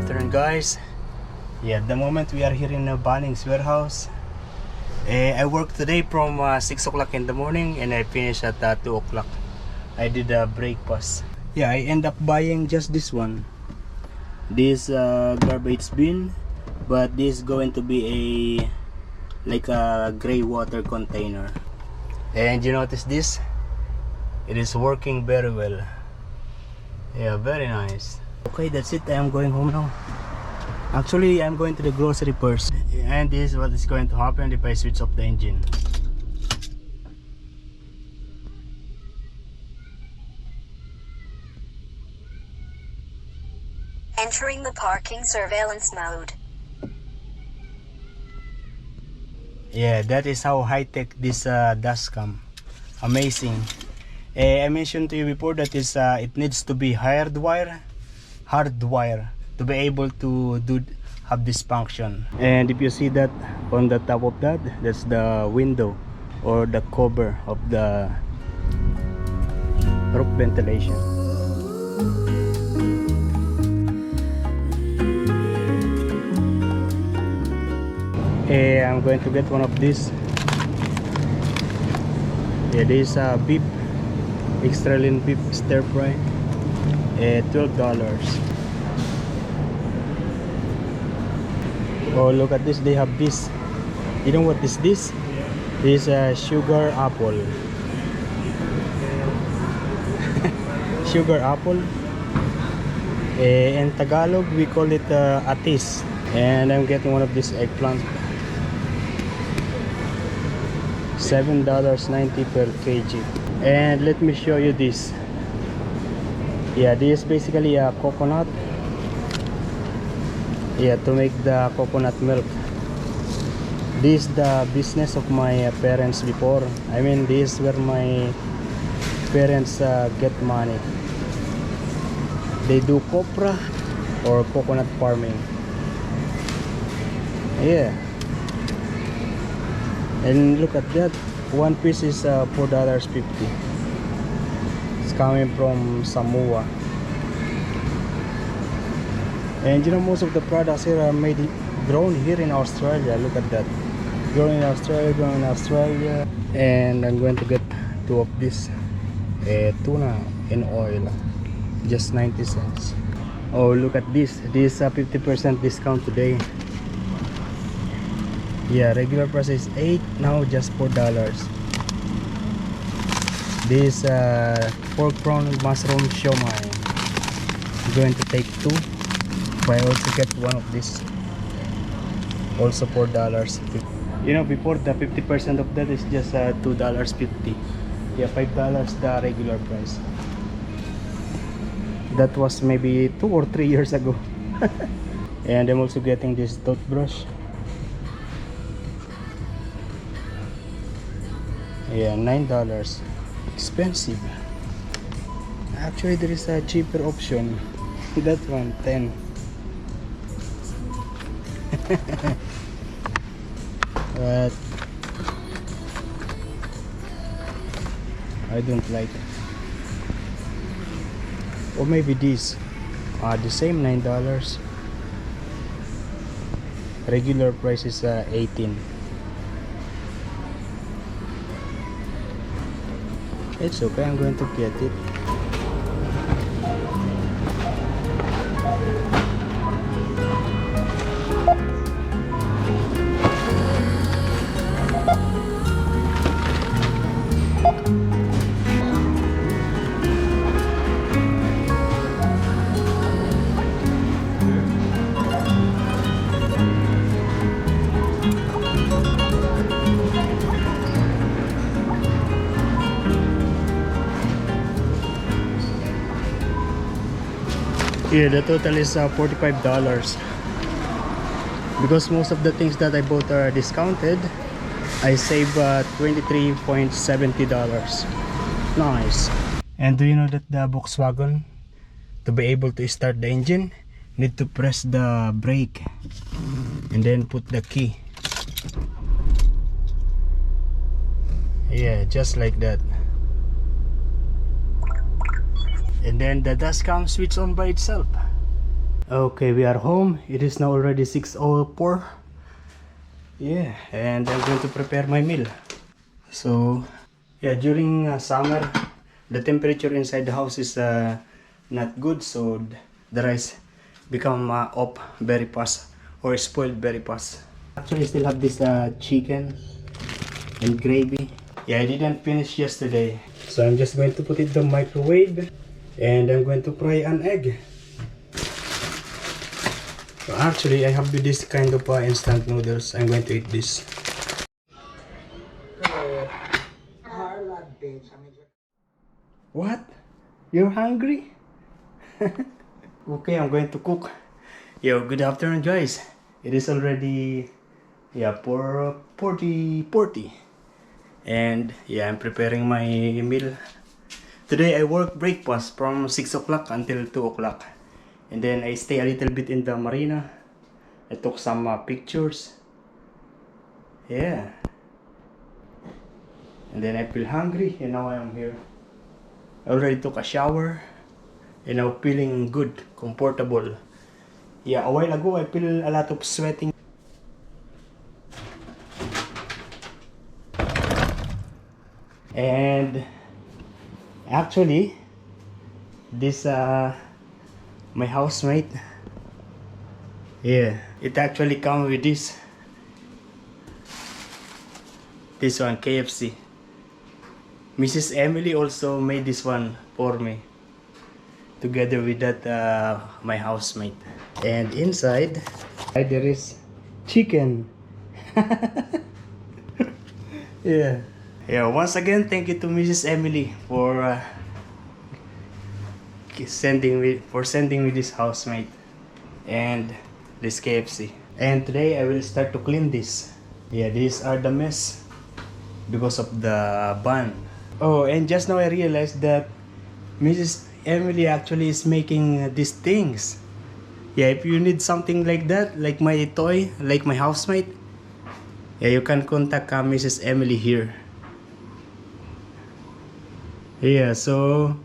afternoon, guys. Yeah, at the moment we are here in Bunnings warehouse. I worked today from 6 o'clock in the morning and I finished at 2 o'clock. I did a breakfast. Yeah, I end up buying just this one. This garbage bin, but this is going to be like a gray water container. And you notice this? It is working very well. Yeah, very nice. Okay, that's it. I am going home now. Actually, I'm going to the grocery first. And this is what is going to happen if I switch off the engine. Entering the parking surveillance mode. Yeah, that is how high-tech this does come. Amazing. I mentioned to you before that is it needs to be hardwire to be able to have this function. And if you see that on the top of that, that's the window or the cover of the roof ventilation. I'm going to get one of these. Yeah, this beef, extra lean beef stir fry, $12. Oh, look at this, they have this. You know what is this? This sugar apple. Sugar apple. In Tagalog we call it atis. And I'm getting one of these eggplants. $7.90 per kg. And let me show you this. Yeah, this is basically a coconut. Yeah, to make the coconut milk. This is the business of my parents before. I mean, this is where my parents get money. They do copra or coconut farming. Yeah. And look at that, one piece is $4.50. It's coming from Samoa. And you know, most of the products here are grown here in Australia. Look at that, grown in Australia. And I'm going to get two of this tuna in oil, just 90 cents. Oh, look at this, this 50% discount today. Yeah, regular price is $8, now just $4. This pork prawn mushroom siomai. I'm going to take 2. But I also get one of this, also $4. You know, before the 50% of that is just $2.50. Yeah, $5 the regular price. That was maybe 2 or 3 years ago. And I'm also getting this toothbrush. Yeah, $9. Expensive. Actually, there is a cheaper option. That one, 10. But I don't like. Or maybe this. The same $9. Regular price is 18. It's okay, I'm going to get it. Yeah, the total is $45. Because most of the things that I bought are discounted, I save $23.70. Nice. And do you know that the Volkswagen, to be able to start the engine, need to press the brake and then put the key. Yeah, just like that. And then the dashcam switch on by itself. Okay, we are home. It is now already 6:04. Yeah, and I'm going to prepare my meal. So, yeah, during summer, the temperature inside the house is not good, so the rice become up very fast or spoiled very fast. Actually, I still have this chicken and gravy. Yeah, I didn't finish yesterday, so I'm just going to put it in the microwave, and I'm going to fry an egg. So actually, I have this kind of instant noodles. I'm going to eat this. What? You're hungry? Okay, I'm going to cook. Yo, good afternoon, guys. It is already 4:40, and yeah, I'm preparing my meal. Today I work breakfast from 6 o'clock until 2 o'clock, and then I stay a little bit in the marina. I took some pictures. Yeah, and then I feel hungry, and now I am here. I already took a shower, and now feeling good, comfortable. Yeah, a while ago I feel a lot of sweating. And actually, this my housemate, yeah, it actually comes with this one, KFC. Mrs. Emily also made this one for me, together with that my housemate. And inside there is chicken. Yeah. Once again, thank you to Mrs. Emily for sending me this housemate and this KFC. And today I will start to clean this. Yeah, these are the mess because of the bun. Oh, and just now I realized that Mrs. Emily actually is making these things. Yeah, if you need something like that, like my toy, like my housemate, yeah, you can contact Mrs. Emily here. Yeah, so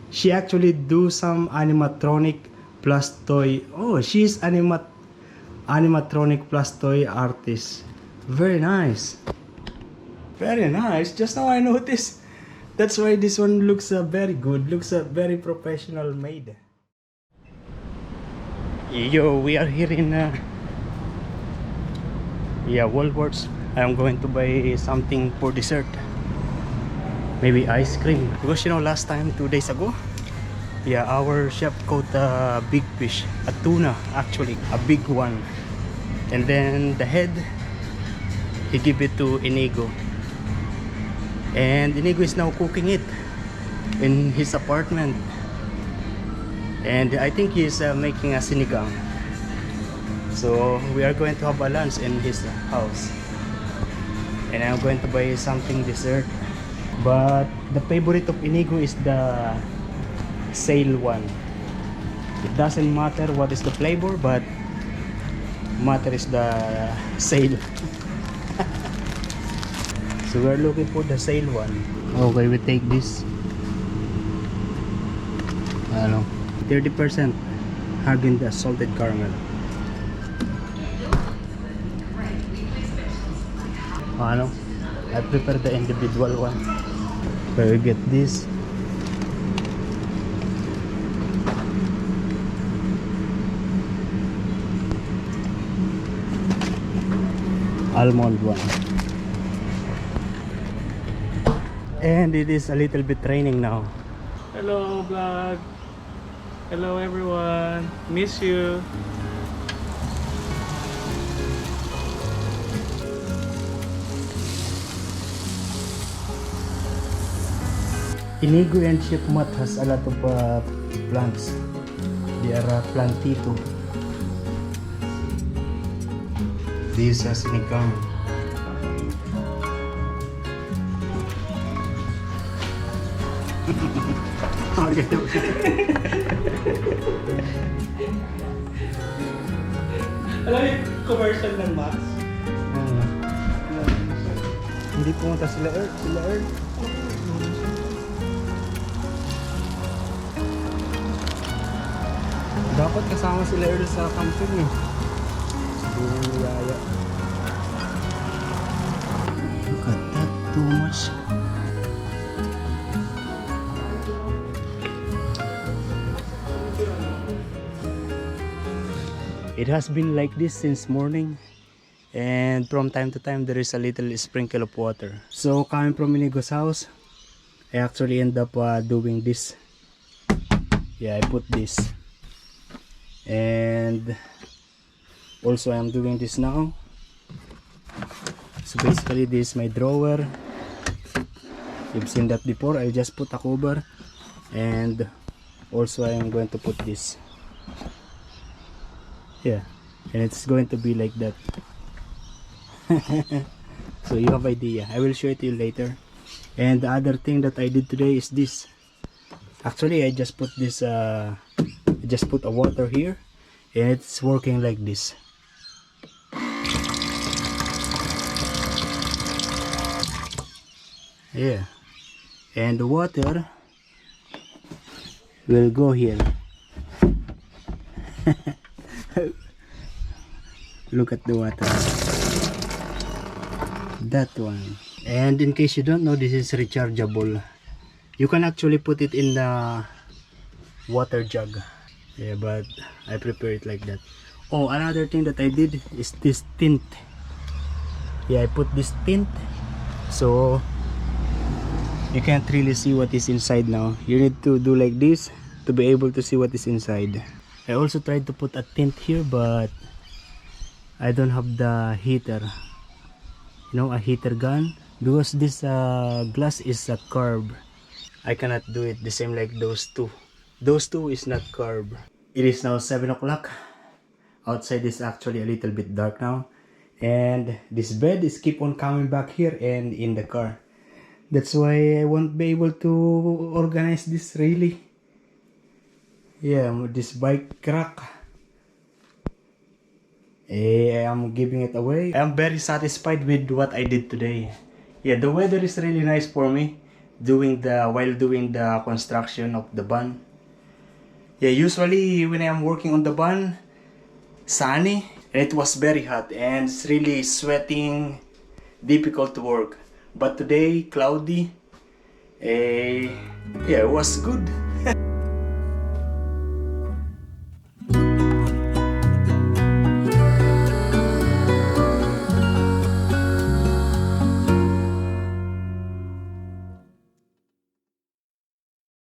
she actually do some animatronic plus toy. Oh, she's animatronic plus toy artist. Very nice. Very nice. Just now I noticed. That's why this one looks very good. Looks very professional made. Yo, we are here in Woolworths. I'm going to buy something for dessert. Maybe ice cream, because last time 2 days ago, yeah, our chef caught a big fish, a tuna actually, a big one, and then the head he gave it to Inigo, and Inigo is now cooking it in his apartment, and I think he's making a sinigang. So we are going to have a lunch in his house, and I'm going to buy something dessert. But the favorite of Inigo is the sail one. It doesn't matter what is the flavor, but matter is the sail. So we're looking for the sail one. Okay, we take this. 30% Häagen-Dazs salted caramel. I prefer the individual one. So we get this. Almond one. And it is a little bit raining now. Hello vlog. Hello everyone. Miss you. Inigo and Chef Matt has a lot of plants. They are plantito. This is sinigang. Alam yung commercial ng Max? Hindi pumunta sila Earth. Dapat kasama sila early sa camping eh. Hindi na niyaya. Look at that, too much. It has been like this since morning, and from time to time there is a little sprinkle of water. So coming from Inigo's house, I actually end up doing this. Yeah, I put this, and also I am doing this now. So basically this is my drawer. You've seen that before. I just put a cover, and also I am going to put this. Yeah, and it's going to be like that. So you have idea. I will show it to you later. And the other thing that I did today is this. Actually I just put this I just put a water here, and it's working like this. Yeah, and the water will go here. Look at the water. That one. And in case you don't know, this is rechargeable. You can actually put it in the water jug. Yeah, but I prepare it like that. Oh, another thing that I did is this tint. Yeah, I put this tint, so you can't really see what is inside now. You need to do like this to be able to see what is inside. I also tried to put a tint here, but I don't have the heater, you know, a heater gun, because this glass is a curve. I cannot do it the same like those two. Those two is not curved. It is now 7 o'clock. Outside is actually a little bit dark now, and this bed is keep on coming back here and in the car. That's why I won't be able to organize this really. Yeah, this bike crack. I am giving it away. I am very satisfied with what I did today. Yeah, the weather is really nice for me while doing the construction of the van. Yeah, usually when I am working on the van, sunny, and it was very hot and it's really sweating, difficult to work. But today, cloudy. Yeah, it was good.